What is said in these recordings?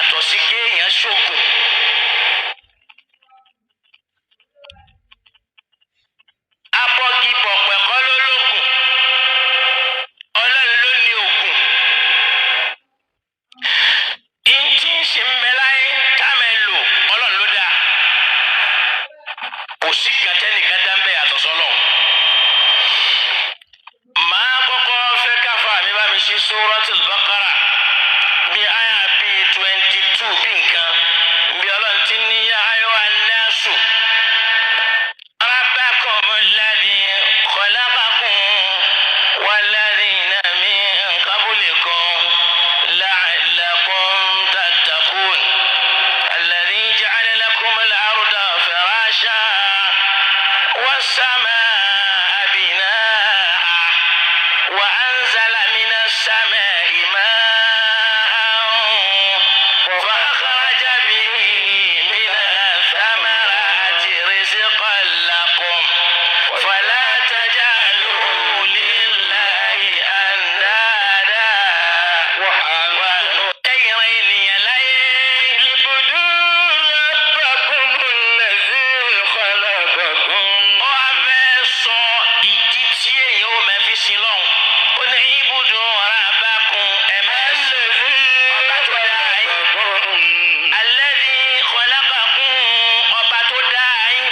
yàtọ̀ sí kéèyàn ṣoògùn. Abọ́gi bọ̀pẹ̀ kọ́ ló lóògùn. Ọlọ́run ló ní òògùn. Ìntí ń ṣe ń bẹ láyé táwọn ẹ̀ lò Ọlọ́run ló dáa. Kò sí kàtẹ́nìkan dá ń bẹ yàtọ̀ sọ́lọ̀. Màá kọ́kọ́ fẹ́ káfa mi bá mi ṣe Suratul Baqara bí àyà bí 22 bí nǹkan bí Ọlọ́run ti ní yá ayyuhan nasu. ربكم الذي خلقكم والذين من قبلكم لعلكم تتقون الذي جعل لكم الأرض فراشا والسماء بناء وأنزل من السماء ماء فأخرج به من الثمرات رزقا لكم فلا تجعلوا لله أندادا وأنتم اعبدوا ربكم الذي خلقكم. Ọ̀fẹ́ sọ ìdí tí èèyàn ò máa fi sin lọ́hùn. Ó ní ibùdó rabbakum ẹ̀ máa ṣe ọba tó dá yín. Alladhi khalaqakum ọba tó dá yín.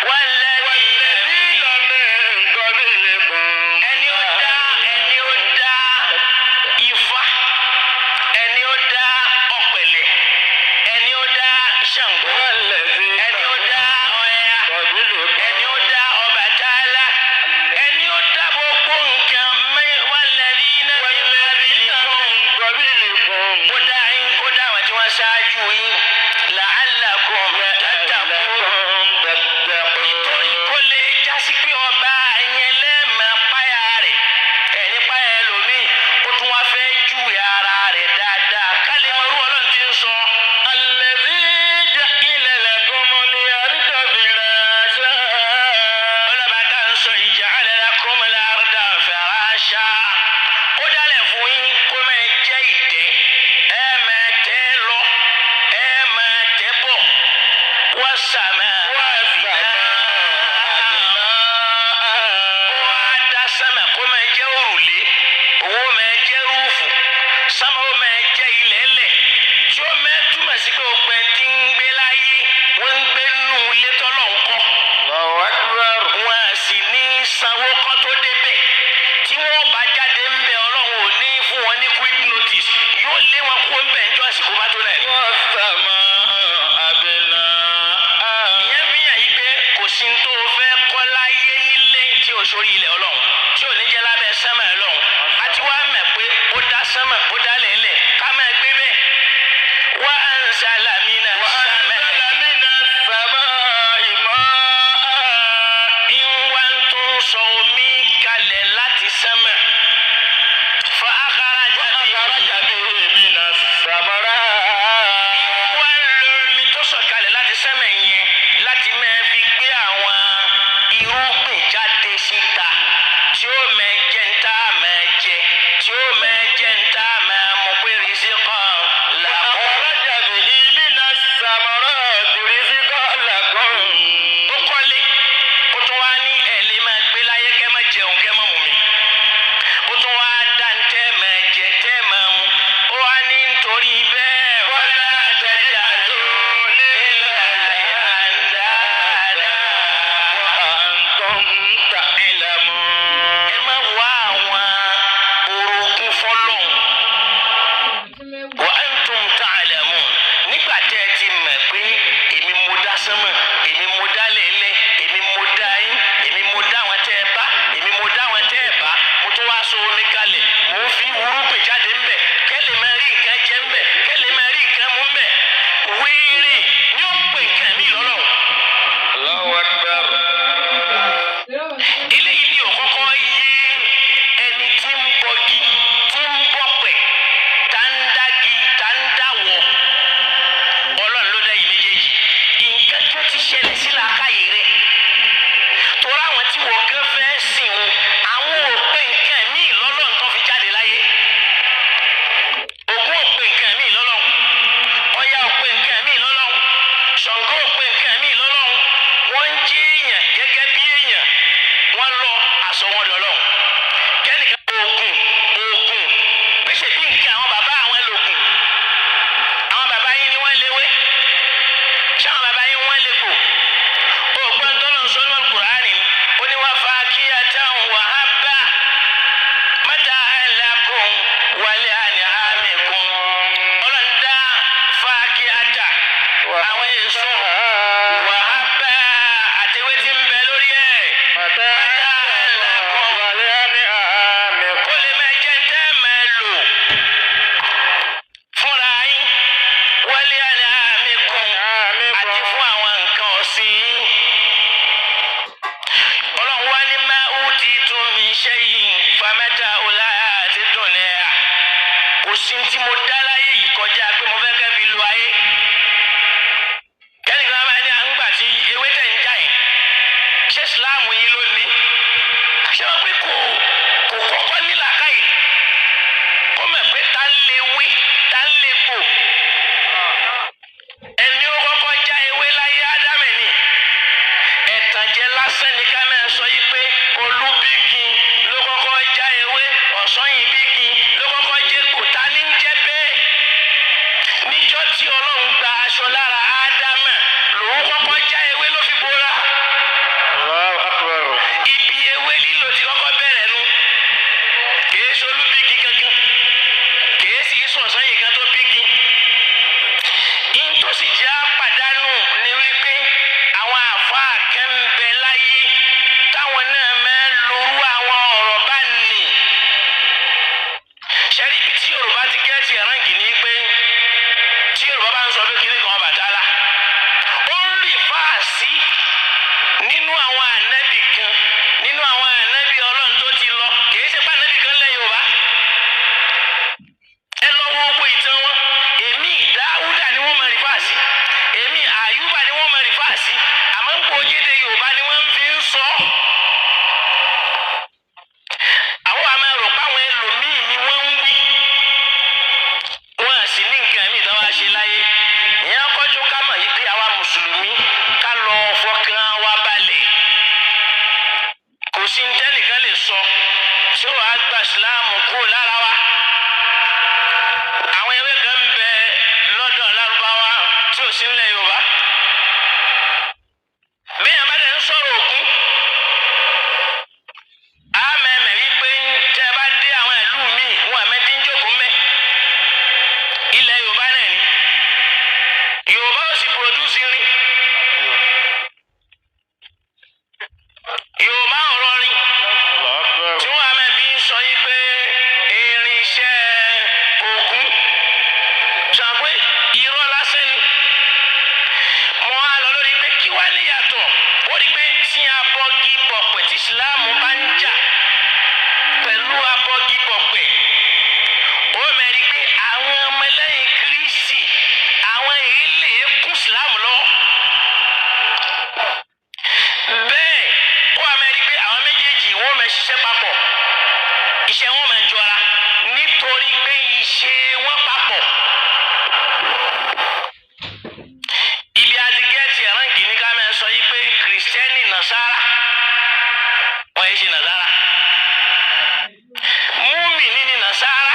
Walladhina min qablikum. Ẹni ó dá Ifá, ẹni ó dá Ọ̀pẹ̀lẹ̀, ẹni ó dá Ṣàngó, ẹni ó dá Ọya, ẹni ó dá Ọbàtálá, ẹni ó dá gbogbo nǹkan walladhina min qablikum. Ó dá yín, ó dá àwọn tí wọ́n ṣáájú yín. La'allakum tattaqun. Nítorí kó lè jásí pé ọba yẹn lẹ́ẹ̀mọ́ páyà rẹ̀, ẹ̀ní páyà ẹlòmíì, ó tún wá fẹ́ júwe ara rẹ̀ dáadáa. Kálí ọrú Ọlọ́run ti ń sọ. Alladhi ja'ala lakumul arda firasha. Ọlọ́ba ká ń sọ ja'ala lakumul arda firasha. Ó dálẹ̀ fún yín kó máa jẹ́ ìtẹ́. Ẹ máa tẹ́ lọ, ẹ máa tẹ́ bọ̀. Was-samaa binaa. Ó wá dá sámà kó máa jẹ́ òrùlé, owó máa jẹ́ rúùfù, sámà ó máa jẹ́ ilẹ̀ẹ́lẹ̀ tí ó máa túmọ̀ sí pé ọgbẹ́ tí ń gbé láyé wọ́n ń gbé nù ilé tọ́lọ̀ ń kọ́. Wọ́n á sì ní sanwó kan tó débẹ̀. Tí wọ́n bá jáde ń bẹ Ọlọ́run ò ní fún wọn ní quick notice. Yóò lé wọn kó ń bẹ̀ ń jọ àsìkò bá tó náà. Ìyẹn fi hàn yí pé kò sí ní tó fẹ́ kọ́ láyé nílé tí ò sórí ilẹ̀ Ọlọ́run tí ò ní jẹ́ lábẹ́ sánmà Ọlọ́run. A ti wá mọ̀ pé ó dá sánmà ó dá lẹ̀lẹ̀ ká máa gbé bẹ́ẹ̀. Wa anzala minas samaa'i ìwà tó ń sọ omi kalẹ̀ láti sánmà. Fa akhraja bihi minas thamarati. Ìwà lómi tó sọ kalẹ̀ láti sánmà yẹn láti máa fi gbé àwọn irúgbìn jáde síta tí ó máa jẹ ń tá máa jẹ, tí ó máa jẹ ń tá máa mú pé rizqan lakum. Ó kọ́lé, ó tún wá ní ẹ̀ lè máa gbé láyé kẹ́ máa jẹun kẹ́ máa mú mi. Ó tún wá dá ń tẹ́ máa jẹ tẹ́ máa mú. Ó wá ní nítorí bẹ́ẹ̀ wala taj'alu lillahi andada wa antum ta'lamun. Ẹ má wá àwọn orogún fọ́lọ́hun. Wa antum ta'lamun. Nígbà tẹ́ ẹ ti mọ̀ pé èmi mo dá sánmà, èmi mo dá lẹ̀lẹ̀, èmi mo dá yín, èmi mo dá wọn tẹ́ ẹ bá, èmi mo dá wọn tẹ́ ẹ bá, mo tún wá so omi kalẹ̀, mo fi wúrúgbìn jáde ń bẹ̀, kẹ́ lè máa rí nǹkan jẹ ń bẹ̀, kẹ́ lè máa rí nǹkan mú ń bẹ̀. Wéèrè ni ó pè nǹkan mí lọ́lọ́run. Allahu Akbar. Eléyìí ni òkọ́kọ́ yé ẹni tí ń bọgi, tí ń bọ̀pẹ̀, tá ń dági, tá ń dáwọ̀. Ọlọ́run ló dá yìí méjèèjì. Nǹkan tó ti ṣẹlẹ̀ sí làákàyè rẹ̀. Torí àwọn tí wọ́n kẹ́ fẹ́ sìn wọn, àwọn ò pé nǹkan míì lọ́lọ́run tó fi jáde láyé. Ògún ò pé nǹkan míì lọ́lọ́run. ṣe bí nǹkan àwọn bàbá àwọn lògùn. Àwọn bàbá yín ni wọ́n léwé. Ṣé àwọn bàbá yín wọ́n lépo? Ògbọ́n tọ́lọ̀ ń sọ ní Al-Qur'ani ni. Ó ní wá fakiyatan wa habba mata'an lakum wa li'an'amikum. Ọlọ́run dá fakiyata àwọn èso wa habba àtẹwé tí ń bẹ lórí ẹ̀. Mata'an lakum wa li'an'amikum. Kó lè máa jẹ́ tẹ́ máa lò fúnra yín wa li'an'amikum àti fún àwọn nǹkan ọ̀sìn yín. Ọlọ́run wá ní ma utitum min shay'in famata'ul hayatid dunya. Kò sí tí mo dá láyé yìí kọjá pé mo fẹ́ kẹ́ fi lo ayé. Kẹ́nìkan máa ní àǹgbà tí ewé tẹ̀ ń já yìí. Ṣé Ìsìláàmù yìí ló ní? Ṣé wọ́n pé kò kọ́kọ́ ní làákàyè? Kó mọ̀ pé ta ń lè wé, ta ń lè gbò. Ẹni ó kọ́kọ́ já ewé láyé Ádámù ni. Ẹ̀tànjẹ lásán ni ká máa sọ yìí pé Olúbíkin ló kọ́kọ́ já ewé, Ọ̀sanyìnbíkin ló kọ́kọ́ jẹ́ gbò. Ta ní ń jẹ́ bẹ́ẹ̀? Níjọ́ tí Ọlọ́run gba aṣọ lára Ádámù, lòun kọ́kọ́ já ewé ló fi bora. Allahu Akbar. Ibi ewé lílò ti kọ́kọ́ bẹ̀rẹ̀ nu. Kìí ṣe Olúbíkin kankan. Kìí sì sọ̀sán yìí kan tó bíkin. Ihun tó sì jẹ́ àpàdánù ni wípé àwọn àfáà kan ń bẹ láyé táwọn náà máa ń lorú àwọn ọ̀rọ̀ bá nì. Ṣẹ́rí ibi tí Yorùbá ti gẹ́ẹ̀tì ẹ̀ránkì ni pé tí Yorùbá bá ń sọ pé kíní kan Ọbàtálá, ó ń rì fáàsì nínú àwọn ànábì kan, nínú àwọn ànábì Ọlọ́run tó ti lọ. Kìí ṣe pé ànábì kan lẹ̀ Yorùbá. Ẹ lọ wo gbogbo ìtàn wọn. Èmi Dáúdà ni wọ́n máa rì fáàsì. Èmi Àyùbá ni wọ́n máa rì fáàsì. Àmọ́ ń pò jíde Yorùbá ni wọ́n fi ń sọ. Àwọn àmọ́ rò pé àwọn ẹlòmíì ni wọ́n ń wí. Wọ́n sì ní nǹkan ẹ̀mí tí wọ́n á ṣe láyé. Ìyẹn kọjú ká mọ̀ yí pé àwa Mùsùlùmí ká lọ fọkàn wa balẹ̀. Kò sí ní tẹ́nìkan lè sọ tí wàá gba Ìsìláàmù kúrò lára wa. Àwọn ewé kan ń bẹ lọ́dọ̀ Lárúbáwá tí ò sí nílẹ̀ Yorùbá. Bí yàrá dẹ̀ ń sọ̀rọ̀ òkú, a mẹ́mẹ́ wípé tẹ́ ẹ bá dé àwọn ìlú míì, wọn àmẹ́ tí ń jókòó mẹ́. Ilẹ̀ Yorùbá náà ni. Yorùbá ò sì pòdúsì rin. Yorùbá ọ̀rọ̀ rin. Allahu Akbar. Tí wọ́n àmẹ́ bí ń sọ yí pé irinṣẹ́ ògún. Sọ pé irọ́ lásán ni. Mo á lọ lórí pé kí wá níyàtọ̀. Ó rí pé tí abọ́gi bọ̀pẹ̀ tí Ìsìláàmù bá ń jà pẹ̀lú abọ́gi bọ̀pẹ̀, ó mẹ́rin pé àwọn ọmọlẹ́yìn Kírísì, àwọn èyí lè kún Ìsìláàmù lọ. Bẹ́ẹ̀ ó wà mẹ́rin pé àwọn méjèèjì wọ́n máa ṣiṣẹ́ papọ̀. Iṣẹ́ wọn máa jọra nítorí pé iṣẹ́ wọn papọ̀. Ibi adigẹ́tì ẹ̀ránkì ní ká máa sọ yí pé Kìrìsìtẹ́nì Nàsárà wọ́n yé ṣe Nàsárà. Múmìnì ni Nàsárà.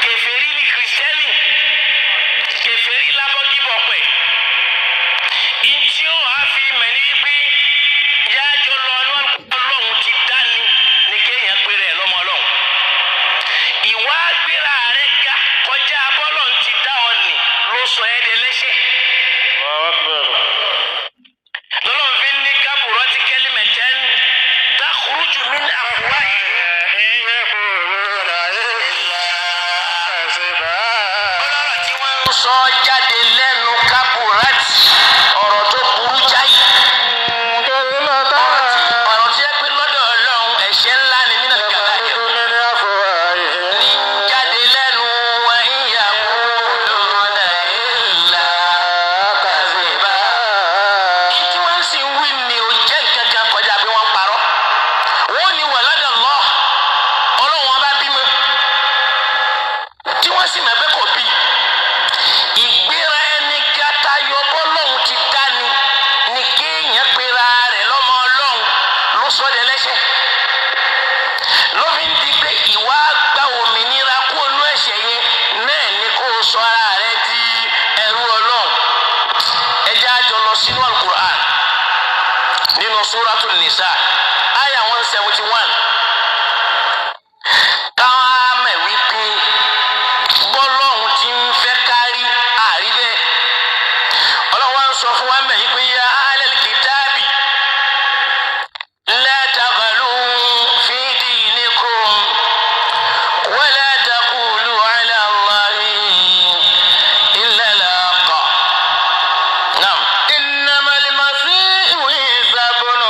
Kèfèrí ni Kìrìsìtẹ́nì. Kèfèrí lábọ́gí bọ̀pẹ̀. Ìtí ó wàá fi mẹ̀ ní wípé yájọ lọ Ọlọ́run ti dání ní kéèyàn pé rẹ̀ lọ́mọ Ọlọ́run. Ìwà gbéra rẹ̀ ga kọjá bọ́lọ̀ ti dá ọ nì ló sọ ẹ́ di ẹlẹ́ṣẹ̀. Allahu Akbar. Lọ́lọ́run fi ní kábùrọ̀ ti kẹ́lí mẹ̀tẹ́ ń takhruju min afwahihim. Ọlọ́rọ̀ tí wọ́n ń sọ jáde lẹ́nu kábùrátì, ọ̀rọ̀ tó burú jáì. Ọ̀rọ̀ tí ẹ pé lọ́dọ̀ Ọlọ́run ẹ̀ṣẹ̀ ńlá ni mí náà kàlá yẹ. Ní jáde lẹ́nu wọn ìyàwó lọ́nà ìlà kàzíbà. Ìtí wọ́n sì ń wí ni ò jẹ́ nǹkan kan kọjá pé wọ́n parọ́. Wọ́n ní wọ̀ lọ́dọ̀ lọ́ Ọlọ́run wọn bá bímọ. Tí wọ́n sì mọ̀ pé kò bí. Suratul Nisa aya 171. Káwọn mẹ̀ wípé bọ́lọ́hún ti ń fẹ́ kárí àrí bẹ́ẹ̀. Ọlọ́run wá ń sọ fún wa mẹ̀ wípé ya ahlal kitabi la taghlu fi dinikum wa la taqulu ala Allahi illa al-haqq. Naam. Innamal masihu Isa ibn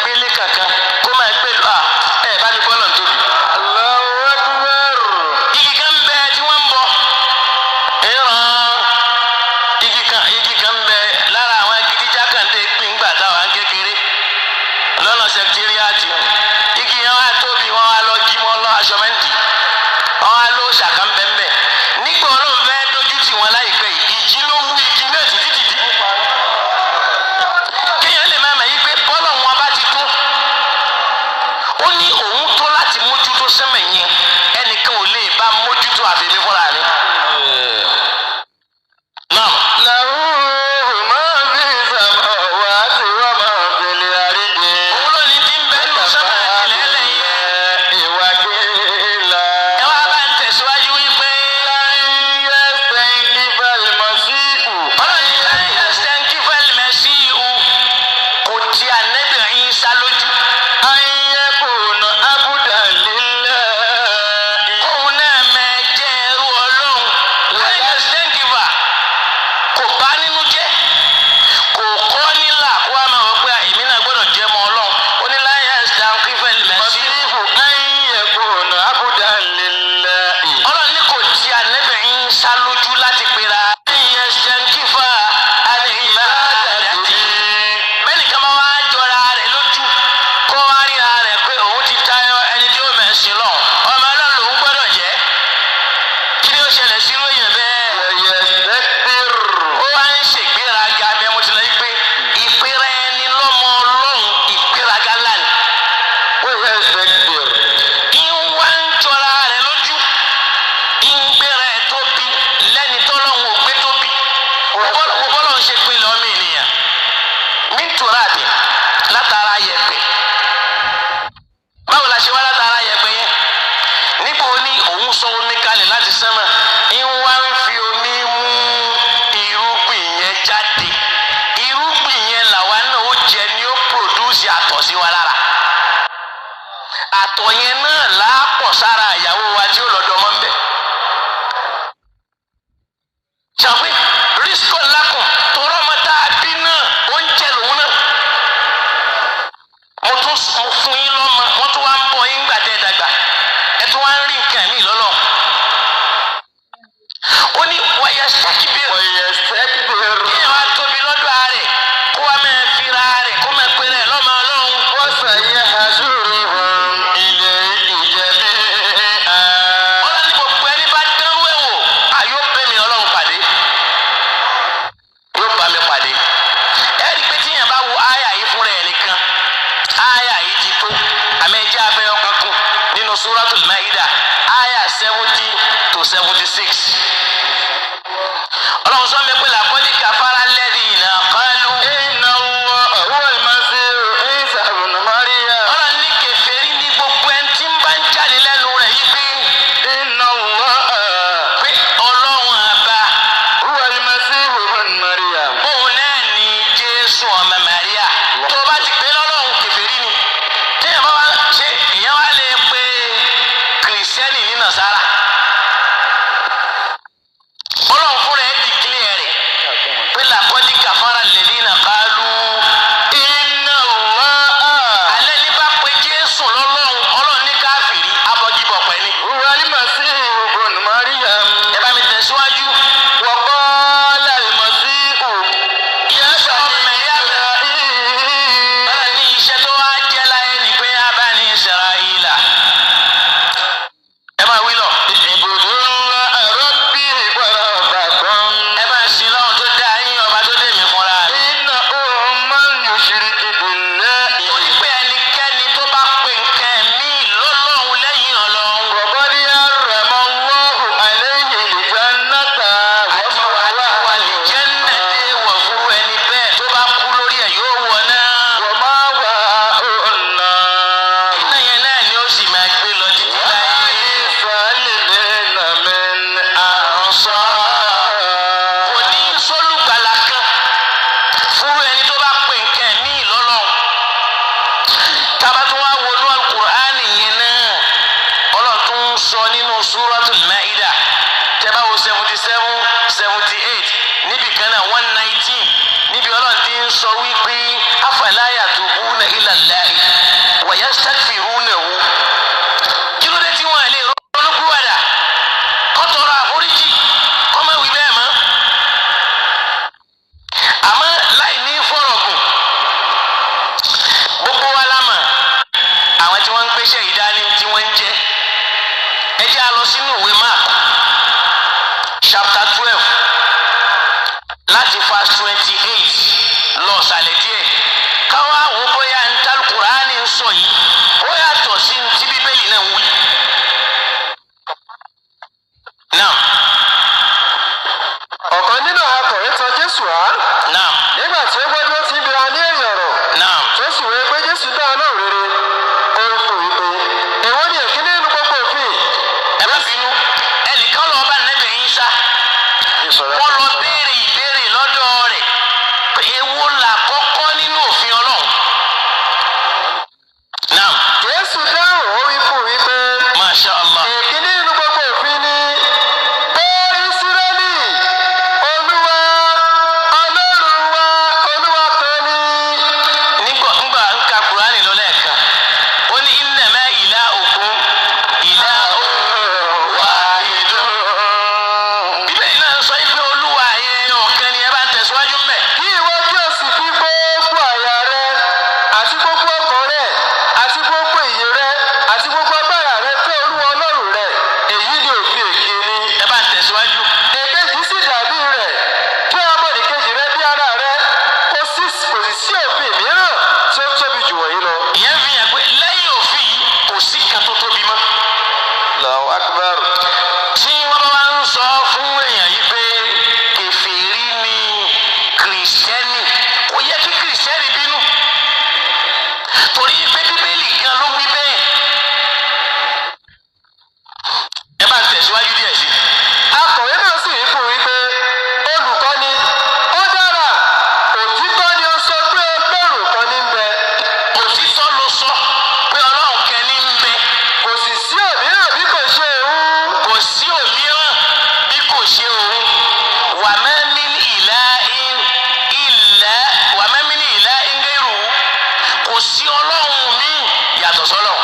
gbélé kankan kó máa gbé lọ ẹ bá mi gbọ́ lọ́n tóbi. Allahu Akbar. igi kan bẹ tí wọ́n ń bọ ìran igi kan bẹ lára àwọn gidigidi kàndé gbìngbà táwọn kékeré lọ́nà sẹkítírìàtì igi yẹn wá tóbi wọ́n wá lọ jí wọn lọ aṣọ mẹ́ntì wọ́n wá lọ ṣàkà ńbẹ́ńbẹ́ nígbà ọlọ́run fẹ́ dojú tì wọ́n láìpẹ́ yìí ìjì ló wú igi náà títí kéèyàn lè máa mọ̀ yí pé bọ́lọ̀ wọn bá ti tó ó ní òun tó láti mójútó sẹ́mẹ̀ yẹn ẹnìkan ò lè bá mójútó àfẹ́mí fúnra rẹ̀. náà Lahu ma fi samawati wa ma fil ardi. òun ló ní tí ń bẹ nínú sẹ́mẹ̀ ìlẹ́lẹ̀ yẹn. Ìwà kìlá. ẹ wá bá ń tẹ̀síwájú wípé Yastankifa al-masihu. ọlọ́run láyé ṣẹ́ńkífẹ́ lẹ́sí ìhù kò tí ànẹ́bì Ìsá lójú. An yakuna abdan lillahi. òun náà máa jẹ́ ẹrú ọlọ́run láyé ṣẹ́ńkífà kò bá nínú jẹ́ kò kọ́ nílà kó wá máa wọ pé èmi náà gbọ́dọ̀ jẹ́ mọ́ ọlọ́run ó ní láyé ṣẹ́ńkífẹ́ lẹ́sí ìhù. Masihu an yakuna abdan lillahi. ọlọ́run ní kò tí ànẹ́bì Ìsá lójú láti pera láyé ṣẹ́ńkífà alẹ́ ìbá àdàtì. bẹ́ẹ̀ni kan máa wá jọra rẹ̀ lójú kó wá ríra rẹ̀ pé òun ti tayọ ẹni tí ó mẹ̀sìn lọ ọmọ náà lòun gbọ́dọ̀ jẹ́ kí ni ó ṣẹlẹ̀ sí ròyìn bẹ́ẹ̀. Wa yastakbir. ó wá ń ṣègbéraga bí mo ti lọ yí pé ìpera ẹni lọ́mọ ọlọ́run ìgbéraga lánàá. Wa yastakbir. ìwà ń jọra rẹ̀ lójú ìgbéra ẹ̀ tóbi lẹ́ni tọ́lọ́run ò gbé tóbi bọ́lọ̀ ń ṣe pé lọ́mọ ènìyàn mí tura àbí látara yẹ̀pẹ̀ báwo la ṣe wá látara yẹ̀pẹ̀ yẹn nígbà ó ní òun sọ omi kalẹ̀ láti sánmà ìwà ń fi omi mú irúgbìn yẹn jáde irúgbìn yẹn làwa náà ó jẹ ní ó pòdúsì àtọ̀ sí wa lára àtọ̀ yẹn náà láàpọ̀ sára ìyàwó wa tí ó lọ́dọ̀ mọ́ ń bẹ̀. ṣàpé rísíkò lákùn tọrọ ọmọ tá a bí náà oúnjẹ lòun náà. mo fún yín lọ́mọ wọ́n tún wá ń bọ̀ yín gbàdẹ́ dàgbà ẹ tún wá ń rí nǹkan mí lọ́lọ́. ó ní wàyà sẹ́kìbì Wa yastakbir. kí ẹ wá tóbi lọ́dọ̀ ààrẹ kó wá máa fi ra rẹ̀ kó máa pè rẹ̀ lọ́mọ ọlọ́run. Wa sayahshuruhum ilayhi jami'an. ọlọ́run ní gbogbo ẹni bá dánwó ẹ̀ wò àyò bẹ́ mi ọlọ́run pàdé yóò bá mi pàdé. ẹ rí i pé tíyẹn bá wo àyà yìí fúnra ẹ̀ nìkan àyà yìí ti tó àmì ẹ̀jẹ̀ abẹ́ ọkàn kù nínú Suratul Maida àyà 70 to 76. ọlọ́run sọ mi pé laqad kafara alladhina qalu. Inna Allaha huwa al-masihu Isa ibn Maryam. ọlọ́run ní kèfèrí ní gbogbo ẹni tí ń bá ń jáde lẹ́nu rẹ̀ yìí pé Inna Allaha ọlọ́run àbá huwa al-masihu ibn Maryam. òun náà ní Jésù ọmọ Màríà tó bá ti pé lọ́lọ́run kèfèrí ni téèyàn bá wá ṣe èèyàn wá lè pe kìrìsìtẹ́nì ní Nàsárà ọlọ́run fúnra ẹ̀ dìklẹ̀ rẹ̀ pé laqad kafara alladhina qalu. Inna Allaha alẹ́ ní bá pe Jésù lọ́lọ́run ọlọ́run ní káfìrí abọ́gibọ̀ pẹ́ ni. huwa al-masihu ibn Maryam. ẹ bá mi tẹ̀síwájú. Wa qala al-masihu ya ọlọ́run ní iṣẹ́ tó wá jẹ́ láyé ni pé Bani Israila. ẹ máa wí lọ. Ibudullaha rabbi wa rabbakum. ẹ máa sin lọ́run tó dá yín ọba tó dé mi fúnra mi. Innahu man yushrik billahi ó ní pé ẹnikẹ́ni tó bá pe nǹkan míì lọ́lọ́run lẹ́yìn ọlọ́run. faqad harrama Allahu alayhi al-jannata wa àti ma'wahu àlìjẹ́nnà dé wọ̀ fún ẹni bẹ́ẹ̀ tó bá kú lórí ẹ̀ yóò wọ̀ náà. wa ma'wahu an-nar. iná yẹn náà ni ó sì máa gbé lọ títí Wa láyé. lil-zalimina min ansar. kò ní sólùgbàlà kan fún ẹni tó bá pe nǹkan míì lọ́lọ́run. tábà tó wá wọnú Al-Qur'ani yẹn náà ọlọ́run tó ń sọ nínú Suratul Maida tẹ́ bá wo 77 78 níbi kan náà 119 níbi ọlọ́run ti ń sọ wípé afala yatubuna ila Allahi gbogbo ọkàn rẹ àti gbogbo ìyè rẹ àti gbogbo agbára rẹ fẹ́ Olúwa Ọlọ́run rẹ. Èyí ni òfin èkíní. ẹ bá ń tẹ̀síwájú. Èkejì sì dàbí rẹ̀, kí ọmọnìkejì rẹ bí ara rẹ. Kò sì sí òfin mìíràn tí ó tóbi jù wọ̀nyí lọ. ìyẹn fi hàn pé lẹ́yìn òfin yìí kò sí kan tó tóbi mọ́. Allahu Akbar. tí wọ́n bá wá ń sọ fún èèyàn yìí pé kèfèrí ni kìrìsìtẹ́nì, kò yẹ kí kìrìsìtẹ́nì bínú, torí pé bíbélì gan ló wí bẹ́ẹ̀. ẹ bá ń tẹ̀síwájú díẹ̀ sí. Akọ̀wé náà sì wí fún wípé olùkọ́ni, ó dára, òtítọ́ ni ó sọ pé Ọlọ́run kan ní ń bẹ. òtítọ́ ló sọ pé ọlọ́run kẹ́ni ń bẹ. Kò sì sí òmíràn bí kò ṣe òun. kò sí òmíràn bí kò ṣe òun. wà má min ilahin illa wà má min ilahin ghayruhu. kò sí ọlọ́run míì yàtọ̀ sọ́lọ̀.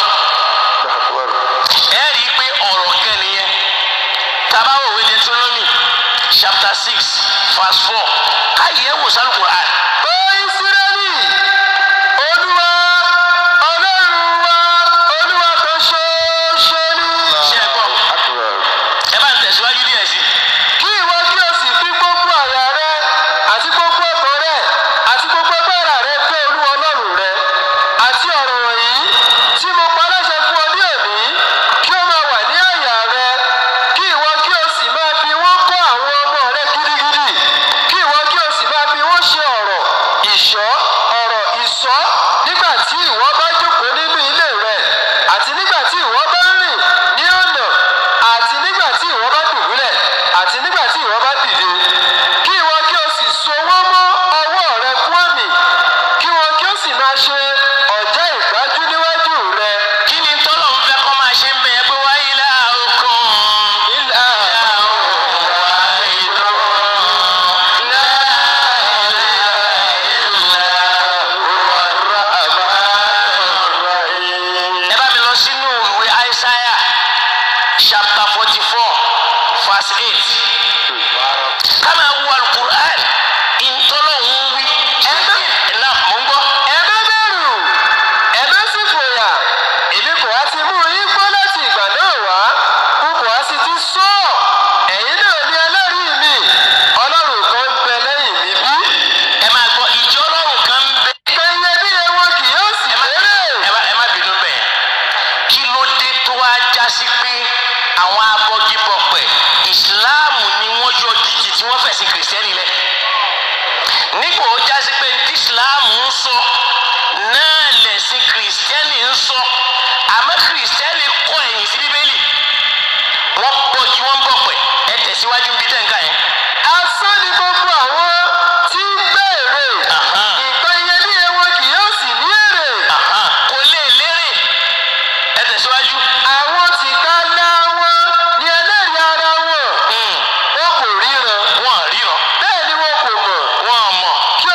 ẹ rí i pé ọ̀rọ̀ kan nìyẹn. tabawo ìwé Deuteronomy chapter 6 verse 4 káyé wò sálù Qur'an. Ó Ísírẹ́lì, Olúwa Ọlọ́run wa, Olúwa kan ṣoṣo ni. ṣe é gbọ́. ẹ bá ń tẹ̀síwájú díẹ̀ sí. Kí ìwọ kí o sì fi gbogbo àyà rẹ àti gbogbo ọkàn rẹ àti gbogbo agbára rẹ fẹ́ Olúwa Ọlọ́run rẹ. Àti ọ̀rọ̀ wọ̀nyí tí mo pa láṣẹ fún ọ ní òní, kí ó máa wà ní àyà rẹ. Kí ìwọ kí o sì máa fi wọ́n kọ́ àwọn ọmọ rẹ gidigidi. Kí ìwọ kí o sì máa fi wọ́n ṣe ọ̀rọ̀ ìṣọ́ nígbà tí ìwọ bá jókòó nínú ilé rẹ, àti nígbà tí ìwọ bá ń rìn ní ọ̀nà, àti nígbà tí ìwọ bá dùbúlẹ̀, àti nígbà tí ìwọ bá dìde. Kí ìwọ kí o sì so wọ́n mọ́ ọwọ́ rẹ fún àmì, kí wọn kí o sì máa ṣe ọ̀já ìgbájú níwájú rẹ. kí ni tọ́lọ̀ ń fẹ́ kọ́ máa ṣe ń bẹ̀ ẹ́ pé wá ilá okun. Ilà ẹ bá mi lọ sínú ìwé Aísáyà chapter 44 verse 8. ká máa wo Al-Qur'an ìtọ́lọ̀ ń wí. náà mò ń gbọ́. ẹ má bẹ̀rù, ẹ má sì fòyà. Èmi kò wá ti mú yín gbọ́ láti ìgbà náà wá. N kò wá sì ti sọ ọ́. Ẹ̀yin náà ni ẹlẹ́rìí mi. Ọlọ́run kan ń bẹ lẹ́yìn mi bí. ẹ máa gbọ́ ìjọ ọlọ́run kan ń bẹ. Ìgbẹ̀yìn ẹbí wọn kì yóò sì lérè. ẹ má bínú bẹ́ẹ̀. kí ló dé tó wá já sí pé àwọn abọ́gibọ̀pẹ̀ ìsìláàmù ni wọ́n yọ jíjì tí wọ́n fẹ̀ sí kìrìsìtẹ́nì lẹ̀. nígbà ó já sí pé tí ìsìláàmù ń sọ náà lẹ̀sìn kìrìsìtẹ́nì ń sọ, àmọ́ kìrìsìtẹ́nì kọ ẹ̀yìn sí bíbélì. wọ́n bọ́gi wọ́n bọ̀pẹ̀. ẹ tẹ̀síwájú bí tẹ̀ǹkà yẹn. Asán ni gbogbo àwọn tí ń béèrè. Ìgbẹ̀yìn ẹbí wọn kì yóò sì ní èrè. kò lè lérè. ẹ tẹ̀síwájú. Àwọn tìkálá wọn ni ẹlẹ́rìí ara wọn. Wọn kò ríran. wọ́n ríran. Bẹ́ẹ̀ ni wọn kò mọ̀. wọ́n mọ̀. Kí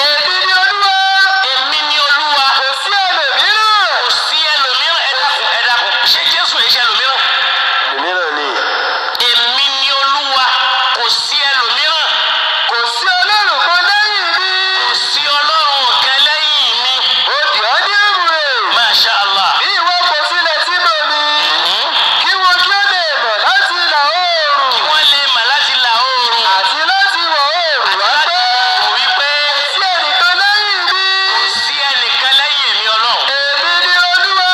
Èmi ni Olúwa. Èmi ni Olúwa. Kò sí ẹlòmíràn. Kò sí ẹlòmíràn. Ẹ dákun. Ṣé Jésù lè ṣe ẹlòmíràn? Òmíràn ni. Èmi ni Olúwa. Kò sí ẹlòmíràn. Kò sí Ọlọ́run kan lẹ́yìn mi. Kò sí Ọlọ́run kan lẹ́yìn mi. Ó dì ọ́ ní èmùrè. Masha Allah. Bí ìwọ kò tilẹ̀ tí mọ̀ mi. Kí wọn kí ó lè mọ̀ láti ìlà oòrùn. Kí wọ́n lè mà láti là oòrùn. Àti láti ìwọ̀ oòrùn wá pé. Wípé Sí ẹnìkan lẹ́yìn mi. kò sí ẹnìkan lẹ́yìn èmi Ọlọ́run. Èmi ni Olúwa.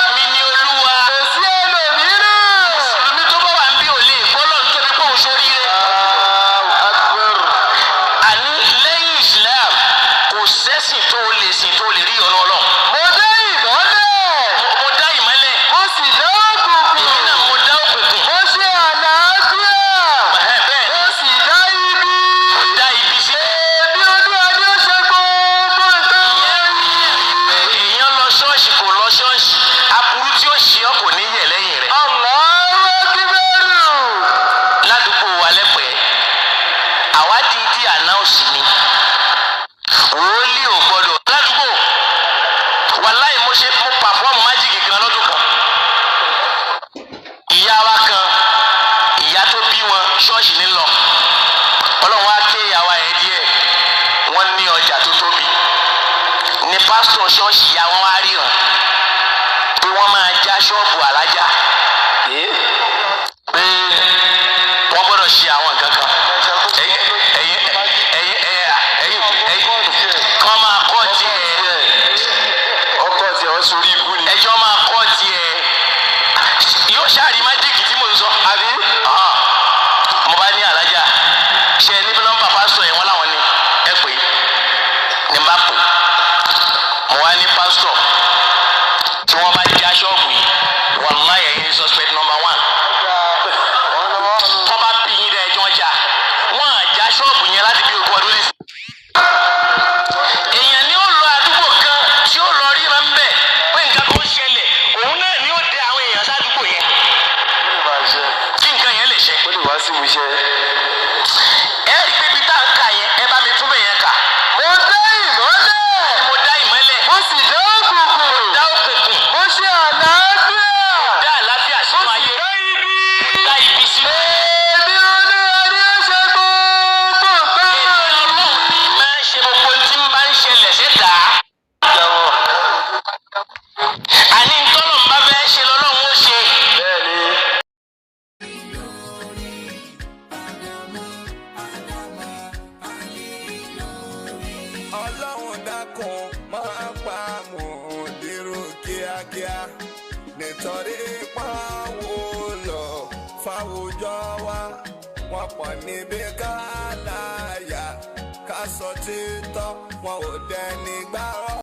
Èmi ni Olúwa. Kò sí ẹlòmíràn. Mùsùlùmí tó bá wà ń bí ò lè gbọ́lọ̀ nítorí pé òun ṣoríire. Allahu Akbar. Àní lẹ́yìn Islam kò sẹ́sìn tó o lè sìn tó o lè rí ọ̀nà Ọlọ́run. Mo dé ìmọ́lẹ̀. Mo dá ìmọ́lẹ̀. Mo sì dá òkùnkùn. Èmi náà mo dá òkùnkùn. Mo ṣe àlàáfíà. Bẹ́ẹ̀ Mo sì dá ibi. mo dá ibi sílẹ̀. Èmi Olúwa ni ó ṣe gbogbo nǹkan. Èèyàn lọ ṣọ́ọ̀ṣì kò lọ ṣọ́ọ̀ṣì. Aburú tí ó ṣe ọ́ kò ní yẹ̀ lẹ́yìn rẹ̀. Allahu Akbar. Ládùúgbò wa lẹ́pẹ̀ẹ́ àwa dídí ànáùsì ni wòlíì ò gbọdọ̀ ládùúgbò wàláì mo pàfọ́ọ̀mù májìkì kan lọ́dún kan. Ìyá wa kan ìyá tó bí wọn ṣọ́ọ̀ṣì ní lọ Ọlọ́run wá ké ìyàwó ẹ̀ díẹ̀ wọ́n ní ọjà tó tóbi ní pásítọ̀ ṣọ́ọ̀ṣì ìyá wọn wá ríran pé wọ́n máa já ṣọ́ọ̀bù alájà pé wọ́n gbọ́dọ̀ ṣe àwọn nǹkan kan kán máa kọ́ tiẹ̀ Ọkọ tí ọ sórí ibú ni. ẹjọ́ máa kọ́ tiẹ̀ yóò ṣáàrí májíìkì tí mo ń sọ. Àbí? Mo bá ní alájà ṣe níbi nọ́mbà pásítọ̀ yẹn wọ́n láwọn ní ẹ pé ní bá pè mo wá ní pásítọ̀ tí wọ́n bá já ṣọ́ọ̀bù yìí wallahi ẹ̀yin ní suspect number 1. Tó bá bí yín dẹ́ ẹjọ́ jà wọ́n á já ṣọ́ọ̀bù yẹn láti bí ogún ọdún nísìnyí. Èèyàn ni ó lọ àdúgbò kan tí ó lọ ríran ń bẹ̀ pé nǹkan kan ṣẹlẹ̀ òun náà ni ó dẹ àwọn èèyàn sádùúgbò yẹn kí nǹkan yẹn lè ṣe. Ó lè wá sí ìmúṣẹ. Ẹ rí pé ibi tá à ń kà yẹn ẹ bá mi tún bẹ̀ yẹn kà. Mo dá ìmọ́lẹ̀. Mo dá ìmọ́lẹ̀. Mo sì dá òkùnkùn. Dá òkùnkùn. Mo ṣe àlàáfíà. Dá àlàáfíà sínú ayé. Dá ibi. Dá ibi sínú. Èmi Olúwa ni ó ṣe gbogbo nǹkan. Èmi Ọlọ́run ni máa ń ṣe gbogbo tí ń bá ń ṣẹlẹ̀ síta. Àní ntọ́nà ń bá fẹ́ ṣe lọ́lọ́run ó ṣe. Bẹ́ẹ̀ni. Ọlọ́run dákun máa pa Mùdírù kíákíá nítorí pàwọ́ lọ fáwùjọ wa wọ́n pọ̀ níbi ká láyà ká sọ títọ́ wọn ò dẹni gbárọ́.